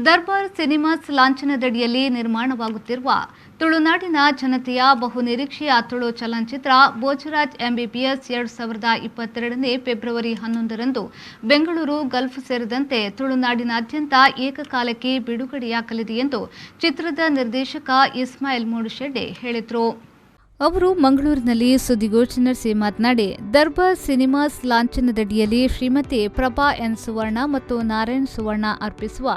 ದರ್ಬಾರ್ cinemas ಲಾಂಛನದಡಿಯಲ್ಲಿ ನಿರ್ಮಾಣವಾಗುತ್ತಿರುವ ತುಳುನಾಡಿನ ಜನತೆಯ ಬಹುನಿರೀಕ್ಷೆಯ ತುಳು ಚಲನಚಿತ್ರ ಭೋಜರಾಜ್ ಎಂಬಿಬಿಎಸ್ 2022 ಫೆಬ್ರವರಿ 11ರಂದು ಬೆಂಗಳೂರು ಗಲ್ಫ್ ಸೇರಿದಂತೆ ತುಳುನಾಡಿನಾದ್ಯಂತ ಏಕಕಾಲಕ್ಕೆ ಬಿಡುಗಡೆಯಾಗಲಿದೆ ಎಂದು ಚಿತ್ರದ ನಿರ್ದೇಶಕ ಇಸ್ಮಾಯಿಲ್ ಮೂಡುಶೆಡ್ಡೆ ಹೇಳಿದರು. ಅವರು ಮಂಗಳೂರಿನಲ್ಲಿ ಸುದ್ದಿಗೋಷ್ಠಿ ನಡೆಸಿ ಮಾತನಾಡಿ, ದರ್ಬಾರ್ ಸಿನಿಮಾಸ್ ಲಾಂಛನದಡಿಯಲ್ಲಿ ಶ್ರೀಮತಿ ಪ್ರಭಾ ಎನ್ ಸುವರ್ಣ ಮತ್ತು ನಾರಾಯಣ್ ಸುವರ್ಣ ಅರ್ಪಿಸುವ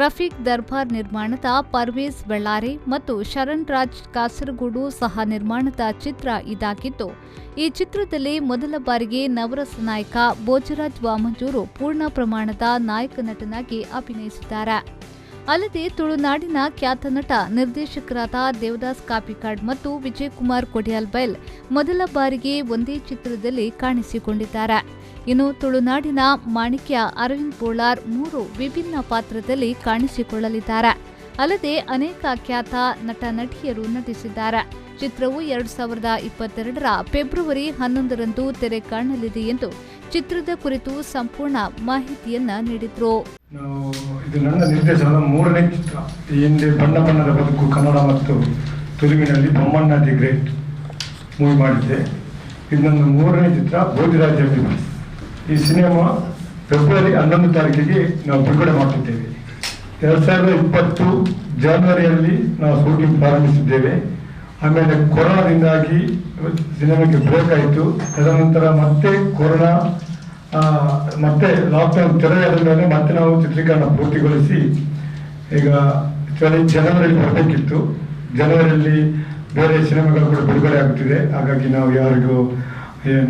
ರಫೀಕ್ ದರ್ಬಾರ್ ನಿರ್ಮಾಣದ ಪರ್ವೇಜ್ ಬೆಳ್ಳಾರಿ ಮತ್ತು ಶರಣ್ ರಾಜ್ ಕಾಸರಗೋಡು ಸಹ ನಿರ್ಮಾಣದ ಚಿತ್ರ ಇದಾಗಿದ್ದು, ಈ ಚಿತ್ರದಲ್ಲಿ ಮೊದಲ ಬಾರಿಗೆ ನವರಸ ನಾಯಕ ಭೋಜರಾಜ್ ವಾಮಂಜೂರು ಪೂರ್ಣ ಪ್ರಮಾಣದ ನಾಯಕ ನಟನಾಗಿ ಅಭಿನಯಿಸಿದ್ದಾರೆ. ಅಲ್ಲದೆ ತುಳುನಾಡಿನ ಖ್ಯಾತ ನಟ ನಿರ್ದೇಶಕರಾದ ದೇವದಾಸ್ ಕಾಪಿಕಾಡ್ ಮತ್ತು ವಿಜಯಕುಮಾರ್ ಕೊಡಿಯಾಲ್ಬೈಲ್ ಮೊದಲ ಬಾರಿಗೆ ಒಂದೇ ಚಿತ್ರದಲ್ಲಿ ಕಾಣಿಸಿಕೊಂಡಿದ್ದಾರೆ. ಇನ್ನು ತುಳುನಾಡಿನ ಮಾಣಿಕ್ಯ ಅರವಿಂದ್ ಬೋಳಾರ್ 3 ವಿಭಿನ್ನ ಪಾತ್ರದಲ್ಲಿ ಕಾಣಿಸಿಕೊಳ್ಳಲಿದ್ದಾರೆ. ಅಲ್ಲದೆ ಅನೇಕ ಖ್ಯಾತ ನಟ ನಟಿಯರು ನಟಿಸಿದ್ದಾರೆ. ಚಿತ್ರವು 2022ರ ಫೆಬ್ರವರಿ 11ರಂದು ತೆರೆ ಕಾಣಲಿದೆ ಎಂದು ಚಿತ್ರದ ಕುರಿತು ಸಂಪೂರ್ಣ ಮಾಹಿತಿಯನ್ನ ನೀಡಿದ್ರು. ಇದು ನನ್ನ ನಿರ್ದೇಶನದ 3ನೇ ಚಿತ್ರ. ಈ ಹಿಂದೆ ಬಣ್ಣ ಬಣ್ಣದ ಬದುಕು ಕನ್ನಡ ಮತ್ತು ತುಳುವಿನಲ್ಲಿ ಬೊಮ್ಮಣ್ಣ ದಿ ಗ್ರೇಟ್ ಮೂವಿ ಮಾಡಿದ್ದೆ. ಇದು ನನ್ನ 3ನೇ ಚಿತ್ರ ಭೋಜರಾಜ್ ಎಂಬಿಬಿಎಸ್. ಈ ಸಿನಿಮಾ ಫೆಬ್ರವರಿ 11 ತಾರೀಕಿಗೆ ನಾವು ಬಿಡುಗಡೆ ಮಾಡುತ್ತಿದ್ದೇವೆ. 2020 ಜನವರಿಯಲ್ಲಿ ನಾವು ಶೂಟಿಂಗ್ ಪ್ರಾರಂಭಿಸಿದ್ದೇವೆ. ಆಮೇಲೆ ಕೊರೋನಾದಿಂದಾಗಿ ಸಿನಿಮಾಗೆ ಬ್ರೇಕ್ ಆಯಿತು. ತದನಂತರ ಮತ್ತೆ ಕೊರೋನಾ ಮತ್ತೆ ಲಾಕ್ಡೌನ್ ತೆರೆಯಾದ ಮೇಲೆ ಮತ್ತೆ ನಾವು ಚಿತ್ರೀಕರಣ ಪೂರ್ತಿಗೊಳಿಸಿ ಈಗ ಜನವರಿಯಲ್ಲಿ ಬರಬೇಕಿತ್ತು. ಜನವರಿಯಲ್ಲಿ ಬೇರೆ ಸಿನಿಮಾಗಳು ಕೂಡ ಬಿಡುಗಡೆ ಆಗುತ್ತಿದೆ. ಹಾಗಾಗಿ ನಾವು ಯಾರಿಗೂ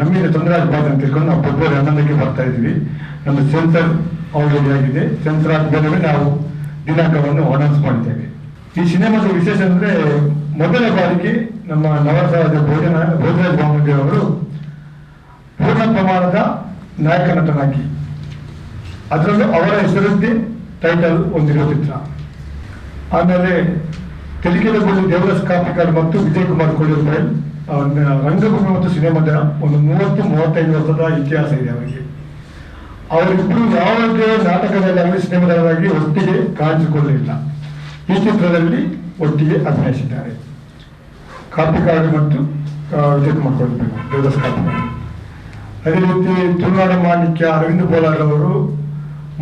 ನಮಗೆ ತೊಂದರೆ ಆಗಬಾರ್ದು ಅಂತ ತಿಳ್ಕೊಂಡು ನಾವು ಫೆಬ್ರವರಿ 11ಕ್ಕೆ ಬರ್ತಾ ಇದ್ವಿ. ನಮ್ಮ ಸೆನ್ಸರ್ ಆಲ್ರೆಡಿ ಆಗಿದೆ. ಸೆನ್ಸರ್ ಆದಮೇಲೆ ನಾವು ದಿನಾಂಕವನ್ನು ಅನೌನ್ಸ್ ಮಾಡಿದ್ದೇವೆ. ಈ ಸಿನಿಮಾದ ವಿಶೇಷ ಅಂದರೆ ಮೊದಲ ಬಾರಿಗೆ ನಮ್ಮ ನವರಸರಾಜ ಭೋಜರಾಜ್ ವಾಮಂಜೂರು ಅವರು ಪೂರ್ಣ ಪ್ರಮಾಣದ ನಾಯಕ ನಟನಾಗಿ, ಅದರಲ್ಲೂ ಅವರ ಹೆಸರದ್ದೇ ಟೈಟಲ್ ಹೊಂದಿರುವ ಚಿತ್ರ. ಆಮೇಲೆ ತೆಲುಗಿನಲ್ಲಿ ದೇವದಾಸ್ ಕಾಪಿಕಾಡ್ ಮತ್ತು ವಿಜಯಕುಮಾರ್ ಕೊಡಿಯಾಲ್ಬೈಲ್ ರಂಗಭೂಮಿ ಮತ್ತು ಸಿನಿಮಾದ ಒಂದು 30-35 ವರ್ಷದ ಇತಿಹಾಸ ಇದೆ ಅವರಿಗೆ. ಅವರಿಬ್ಬರು ಯಾವುದೇ ನಾಟಕದಲ್ಲಾಗಲಿ ಸಿನಿಮಾದಲ್ಲಾಗಲಿ ಒಟ್ಟಿಗೆ ಕಾಣಿಸಿಕೊಳ್ಳಲಿಲ್ಲ. ಈ ಚಿತ್ರದಲ್ಲಿ ಒಟ್ಟಿಗೆ ಅಭಿನಯಿಸಿದ್ದಾರೆ. ಕಾಪಿಕಾಡ್ ಮತ್ತು ವಿಜಯಕುಮಾರ್ ಕೊಡಿಯಾಲ್ಬೈಲ್, ದೇವದಾಸ್ ಕಾಪಿಕಾಡ್. ಅದೇ ರೀತಿ ತುಳುನಾಡ ಮಾಣಿಕ್ಯ ಅರವಿಂದ್ ಬೋಳಾರ್ ಅವರು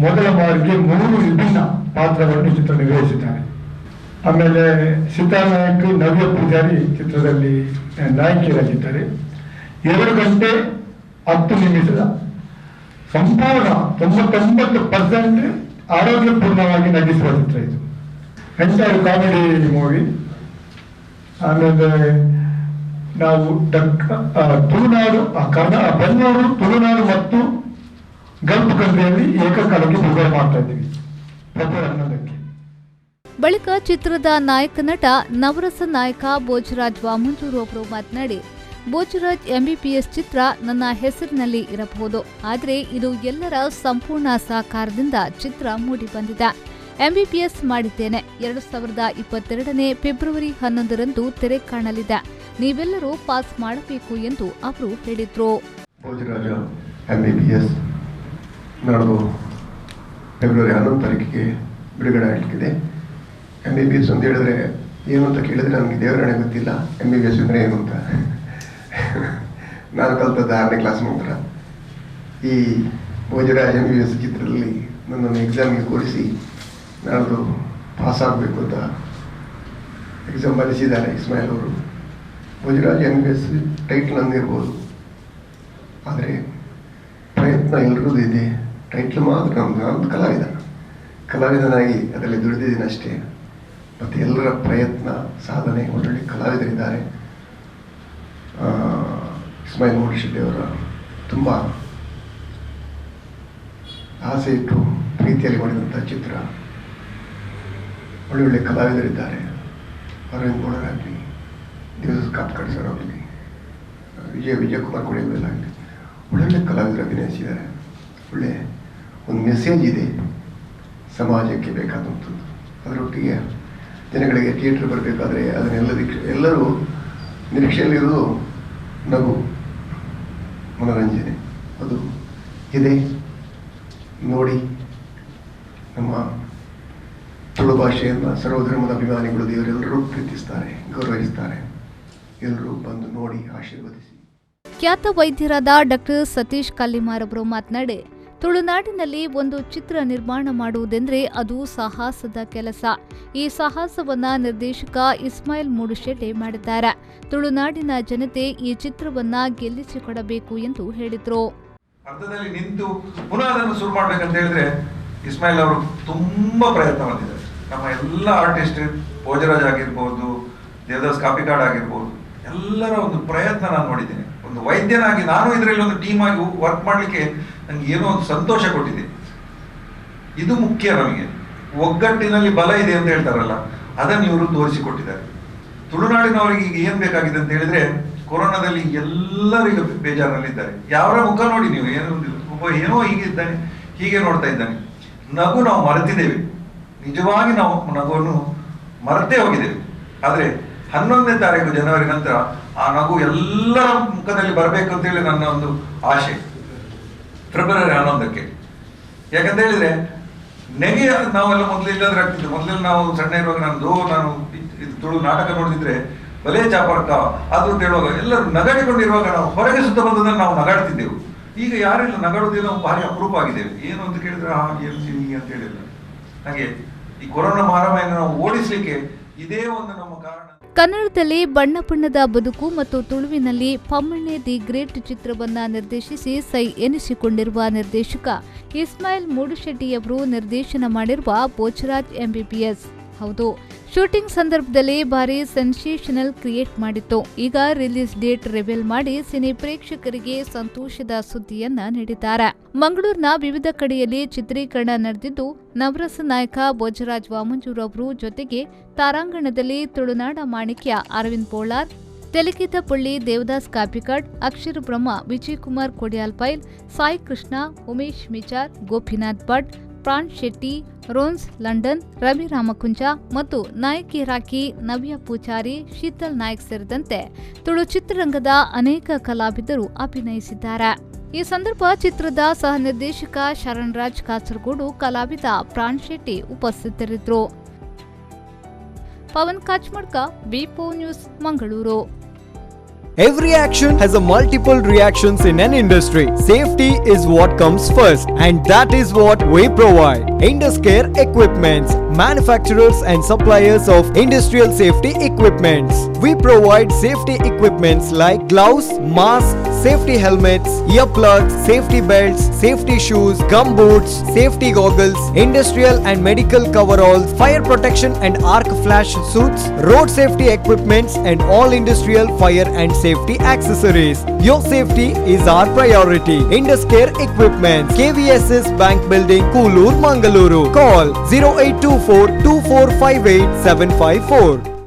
ಮೊದಲ ಬಾರಿಗೆ 3 ವಿಭಿನ್ನ ಪಾತ್ರಗಳನ್ನು ಚಿತ್ರ ನಿರ್ವಹಿಸಿದ್ದಾರೆ. ಆಮೇಲೆ ಸೀತಾನಾಯಕ್ ನವ್ಯ ಪೂಜಾರಿ ಚಿತ್ರದಲ್ಲಿ ನಾಯಕಿಯರಾಗಿದ್ದಾರೆ. 2 ಗಂಟೆ 10 ನಿಮಿಷದ ಸಂಪೂರ್ಣ 99% ಆರೋಗ್ಯಪೂರ್ಣವಾಗಿ ನಟಿಸುವ ಚಿತ್ರ ಇದು. Entire comedy movie. ಆಮೇಲೆ ನಾವು ತುಳುನಾಡು ಬೆಂಗಳೂರು, ತುಳುನಾಡು ಮತ್ತು ಗಲ್ಫ್ ಕಂಟ್ರಿಯಲ್ಲಿ ಏಕಕಾಲಕ್ಕೆ ಬಿಡುಗಡೆ ಮಾಡ್ತಾ ಇದ್ದೀವಿ ಫೆಬ್ರವರಿ 11ಕ್ಕೆ. ಬಳಿಕ ಚಿತ್ರದ ನಾಯಕ ನಟ ನವರಸ ನಾಯಕ ಭೋಜರಾಜ್ ವಾಮಂಜೂರು ಅವರು ಮಾತನಾಡಿ, ಭೋಜರಾಜ್ ಎಂಬಿಬಿಎಸ್ ಚಿತ್ರ ನನ್ನ ಹೆಸರಿನಲ್ಲಿ ಇರಬಹುದು, ಆದರೆ ಇದು ಎಲ್ಲರ ಸಂಪೂರ್ಣ ಸಹಕಾರದಿಂದ ಚಿತ್ರ ಮೂಡಿ ಬಂದಿದೆ. ಎಂಬಿಬಿಎಸ್ ಮಾಡಿದ್ದೇನೆ. 2022 ಫೆಬ್ರವರಿ 11ರಂದು ತೆರೆ ಕಾಣಲಿದೆ. ನೀವೆಲ್ಲರೂ ಪಾಸ್ ಮಾಡಬೇಕು ಎಂದು ಅವರು ಹೇಳಿದ್ರು. ಭೋಜರಾಜ ಎಂಬಿಬಿಎಸ್ ನಾಡು ಫೆಬ್ರವರಿ 11 ತಾರೀಕಿಗೆ ಬಿಡುಗಡೆ ಆಗಲಿಕ್ಕಿದೆ. ಎಂಬಿಬಿಎಸ್ ಅಂತ ಹೇಳಿದ್ರೆ ಏನು ಅಂತ ಕೇಳಿದ್ರೆ ನನಗೆ ದೇವರಣೆ ಗೊತ್ತಿಲ್ಲ. ಎಂಬಿಬಿಎಸ್ ಅಂದರೆ ಏನು ಅಂತ ನಾನು ಕಲ್ತದ್ದು 6ನೇ ಕ್ಲಾಸ್ ನಂತರ. ಈ ಭೋಜರಾಜ್ ಎಂಬಿಬಿಎಸ್ ಚಿತ್ರದಲ್ಲಿ ನನ್ನನ್ನು ಎಕ್ಸಾಮ್ಗೆ ಕೂರಿಸಿ ನಾಡ್ದು ಪಾಸ್ ಆಗಬೇಕು ಅಂತ ಎಕ್ಸಾಮ್ ಬರೆಸಿದ್ದಾರೆ ಇಸ್ಮಾಯಿಲ್ ಅವರು. ಭೋಜರಾಜ್ ಎಂಬಿಬಿಎಸ್ ಟೈಟ್ಲ್ ಅಂದಿರ್ಬೋದು, ಆದರೆ ಪ್ರಯತ್ನ ಎಲ್ಲರದ್ದು ಇದೆ. ಟೈಟ್ಲ್ ಮಾತ್ರ ನಮ್ಮದು ಕಲಾವಿದನಾಗಿ ಅದರಲ್ಲಿ ದುಡಿದಿದ್ದೀನಿ ಅಷ್ಟೇ. ಮತ್ತು ಎಲ್ಲರ ಪ್ರಯತ್ನ, ಸಾಧನೆ, ಒಳ್ಳೊಳ್ಳೆ ಕಲಾವಿದರಿದ್ದಾರೆ. ಇಸ್ಮಾಯಿಲ್ ಮೂಡುಶೆಡ್ಡೆ ಅವರ ತುಂಬ ಆಸೆ ಇಟ್ಟು ಪ್ರೀತಿಯಲ್ಲಿ ಮಾಡಿದಂಥ ಚಿತ್ರ. ಒಳ್ಳೊಳ್ಳೆ ಕಲಾವಿದರಿದ್ದಾರೆ. ಅರವಿಂದ್ ಬೋಳಾರ್ ಆಗಲಿ, ದೇವದಾಸ್ ಕಾಪಿಕಾಡ್ ಸರ್ ಆಗಲಿ, ವಿಜಯಕುಮಾರ್ ಕೊಡಿಯಾಲ್ಬೈಲ್ ಆಗಲಿ, ಒಳ್ಳೊಳ್ಳೆ ಕಲಾವಿದರು ಅಭಿನಯಿಸಿದ್ದಾರೆ. ಒಳ್ಳೆ ಒಂದು ಮೆಸೇಜ್ ಇದೆ ಸಮಾಜಕ್ಕೆ ಬೇಕಾದಂಥದ್ದು. ಅದರೊಟ್ಟಿಗೆ ಜನಗಳಿಗೆ ಥಿಯೇಟ್ರ್ ಬರಬೇಕಾದ್ರೆ ಎಲ್ಲರೂ ನಿರೀಕ್ಷೆಯಲ್ಲಿರೋದು ನಗು, ಮನೋರಂಜನೆ. ಅದು ಇದೆ ನೋಡಿ. ನಮ್ಮ ತುಳು ಭಾಷೆಯನ್ನು ಸರ್ವಧರ್ಮದ ಅಭಿಮಾನಿಗಳು ದೇವರೆಲ್ಲರೂ ಪ್ರೀತಿಸ್ತಾರೆ, ಗೌರವಿಸ್ತಾರೆ. ಎಲ್ಲರೂ ಬಂದು ನೋಡಿ ಆಶೀರ್ವದಿಸಿ. ಖ್ಯಾತ ವೈದ್ಯರಾದ ಡಾಕ್ಟರ್ ಸತೀಶ್ ಕಲ್ಲಿಮಾರ್ ಅವರು ಮಾತನಾಡಿ, ತುಳುನಾಡಿನಲ್ಲಿ ಒಂದು ಚಿತ್ರ ನಿರ್ಮಾಣ ಮಾಡುವುದೆಂದರೆ ಅದು ಸಾಹಸದ ಕೆಲಸ. ಈ ಸಾಹಸವನ್ನ ನಿರ್ದೇಶಕ ಇಸ್ಮಾಯಿಲ್ ಮೂಡುಶೆಟ್ಟೆ ಮಾಡಿದ್ದಾರೆ. ತುಳುನಾಡಿನ ಜನತೆ ಈ ಚಿತ್ರವನ್ನ ಗೆಲ್ಲಿಸಿಕೊಡಬೇಕು ಎಂದು ಹೇಳಿದರು. ಅರ್ಧದಲ್ಲಿ ನಿಂತು ಪುನಃ ಅದನ್ನು ಶುರು ಮಾಡ್ಬೇಕಂತ ಹೇಳಿದ್ರೆ ಇಸ್ಮಾಯಿಲ್ ಅವರು ತುಂಬಾ ಪ್ರಯತ್ನ ಮಾಡಿದ್ದಾರೆ. ನಮ್ಮ ಎಲ್ಲ ಆರ್ಟಿಸ್ಟ್, ಭೋಜರಾಜ್ ಆಗಿರ್ಬೋದು, ದೇವದಾಸ್ ಕಾಪಿಕಾಡ್ ಆಗಿರ್ಬೋದು, ಎಲ್ಲರ ಒಂದು ಪ್ರಯತ್ನ ನಾನು ನೋಡಿದ್ದೇನೆ. ಒಂದು ವೈದ್ಯನಾಗಿ ನಾನು ಇದರಲ್ಲಿ ಒಂದು ಟೀಮ್ ಆಗಿ ವರ್ಕ್ ಮಾಡಲಿಕ್ಕೆ ನನಗೆ ಏನೋ ಒಂದು ಸಂತೋಷ ಕೊಟ್ಟಿದೆ. ಇದು ಮುಖ್ಯ. ನಮಗೆ ಒಗ್ಗಟ್ಟಿನಲ್ಲಿ ಬಲ ಇದೆ ಅಂತ ಹೇಳ್ತಾರಲ್ಲ, ಅದನ್ನು ಇವರು ತೋರಿಸಿಕೊಟ್ಟಿದ್ದಾರೆ. ತುಳುನಾಡಿನವರಿಗೆ ಈಗ ಏನ್ ಬೇಕಾಗಿದೆ ಅಂತ ಹೇಳಿದ್ರೆ, ಕೊರೋನಾದಲ್ಲಿ ಎಲ್ಲರಿಗೂ ಬೇಜಾರಿನಲ್ಲಿದ್ದಾರೆ. ಯಾರ ಮುಖ ನೋಡಿ ನೀವು, ಒಬ್ಬ ಏನೋ ಹೀಗಿದ್ದಾನೆ, ಹೀಗೆ ನೋಡ್ತಾ ಇದ್ದಾನೆ. ನಗು ನಾವು ಮರೆತಿದ್ದೇವೆ, ನಿಜವಾಗಿ ನಾವು ನಗುವನ್ನು ಮರೆತೇ ಹೋಗಿದ್ದೇವೆ. ಆದ್ರೆ 11ನೇ ತಾರೀಕು ಜನವರಿ ನಂತರ ಆ ನಗು ಎಲ್ಲರ ಮುಖದಲ್ಲಿ ಬರಬೇಕು ಅಂತ ಹೇಳಿ ನನ್ನ ಒಂದು ಆಶೆ. ಫೆಬ್ರವರಿ 11ಕ್ಕೆ, ಯಾಕಂತ ಹೇಳಿದ್ರೆ ನೆಗೆ ನಾವೆಲ್ಲ ಮೊದಲು ಇಲ್ಲದ್ರೆ ಆಗ್ತಿದ್ದೆ. ಮೊದಲೆಲ್ಲ ನಾವು ಸಣ್ಣ ಇರುವಾಗ ನಾನು ತುಳು ನಾಟಕ ನೋಡಿದ್ರೆ ಬಲೆ ಚಾಪರ್ಕ ಅದು ಹೇಳುವಾಗ ಎಲ್ಲರೂ ನಗಾಡಿಕೊಂಡಿರುವಾಗ ನಾವು ಹೊರಗೆ ಸುತ್ತ ಬಂದದನ್ನು ನಾವು ನಗಾಡ್ತಿದ್ದೆವು. ಈಗ ಯಾರೆಲ್ಲ ನಗಾಡುವುದೇ ನಾವು ಭಾರಿ ಅಪರೂಪ ಆಗಿದ್ದೇವೆ. ಏನು ಅಂತ ಕೇಳಿದ್ರೆ ಅಂತ ಹೇಳಿಲ್ಲ. ಹಾಗೆ ಈ ಕೊರೋನಾ ಮಹಾಮಾರಿಯನ್ನು ನಾವು ಓಡಿಸ್ಲಿಕ್ಕೆ ಇದೇ ಒಂದು ನಮ್ಮ ಕಾರಣ. ಕನ್ನಡದಲ್ಲಿ ಬಣ್ಣ ಬಣ್ಣದ ಬದುಕು ಮತ್ತು ತುಳುವಿನಲ್ಲಿ ಪಮ್ಮಣ್ಣೆ ದಿ ಗ್ರೇಟ್ ಚಿತ್ರವನ್ನ ನಿರ್ದೇಶಿಸಿ ಸೈ ಎನಿಸಿಕೊಂಡಿರುವ ನಿರ್ದೇಶಕ ಇಸ್ಮಾಯಿಲ್ ಮೂಡುಶೆಟ್ಟಿಯವರು ನಿರ್ದೇಶನ ಮಾಡಿರುವ ಭೋಜರಾಜ್ MBBS. ಹೌದು, ಶೂಟಿಂಗ್ ಸಂದರ್ಭದಲ್ಲಿ ಭಾರಿ ಸೆನ್ಸೇಷನಲ್ ಕ್ರಿಯೇಟ್ ಮಾಡಿತ್ತು. ಈಗ ರಿಲೀಸ್ ಡೇಟ್ ರಿವೀಲ್ ಮಾಡಿ ಸಿನಿ ಪ್ರೇಕ್ಷಕರಿಗೆ ಸಂತೋಷದ ಸುದ್ದಿಯನ್ನ ನೀಡಿದ್ದಾರೆ. ಮಂಗಳೂರಿನ ವಿವಿಧ ಕಡೆಯಲ್ಲಿ ಚಿತ್ರೀಕರಣ ನಡೆದಿದ್ದು, ನವರಸ ನಾಯಕ ಭೋಜರಾಜ್ ವಾಮಂಜೂರ್ ಅವರು ಜೊತೆಗೆ ತಾರಾಂಗಣದಲ್ಲಿ ತುಳುನಾಡ ಮಾಣಿಕ್ಯ ಅರವಿಂದ್ ಬೋಳಾರ್, ತೆಲಕಿತಪಳ್ಳಿ ದೇವದಾಸ್ ಕಾಪಿಕಾಡ್, ಅಕ್ಷರ ಬ್ರಹ್ಮ ವಿಜಯ್ ಕುಮಾರ್ ಕೊಡಿಯಾಲ್ಪೈಲ್, ಸಾಯಿ ಕೃಷ್ಣ, ಉಮೇಶ್ ಮಿಚಾರ್, ಗೋಪಿನಾಥ್ ಭಟ್, ಪ್ರಾಣ್ ಶೆಟ್ಟಿ, ರೋನ್ಸ್ ಲಂಡನ್, ರವಿ ರಾಮಕುಂಜ ಮತ್ತು ನಾಯಕಿಯರಾಗಿ ನವ್ಯ ಪೂಜಾರಿ, ಶೀತಲ್ ನಾಯ್ಕ್ ಸೇರಿದಂತೆ ತುಳು ಚಿತ್ರರಂಗದ ಅನೇಕ ಕಲಾವಿದರು ಅಭಿನಯಿಸಿದ್ದಾರೆ. ಈ ಸಂದರ್ಭ ಚಿತ್ರದ ಸಹ ನಿರ್ದೇಶಕ ಶರಣ್ ರಾಜ್ ಕಾಸರಗೋಡು, ಕಲಾವಿದ ಪ್ರಾಣ್ ಶೆಟ್ಟಿ ಉಪಸ್ಥಿತರಿದ್ದರು. Pavan Kachmadka, B4 news, Mangaluru. Every action has a multiple reactions in an industry. Safety is what comes first, and that is what we provide. Induscare Equipments, manufacturers and suppliers of industrial safety equipments. We provide safety equipments like gloves, masks, safety helmets, earplugs, safety belts, safety shoes, gumboots, safety goggles, industrial and medical coveralls, fire protection and arc flash suits, road safety equipments, and all industrial fire and safety accessories. Your safety is our priority. Induscare Equipments, KVSS Bank Building, Koolur, Mangaluru. Call 0824 2458 754.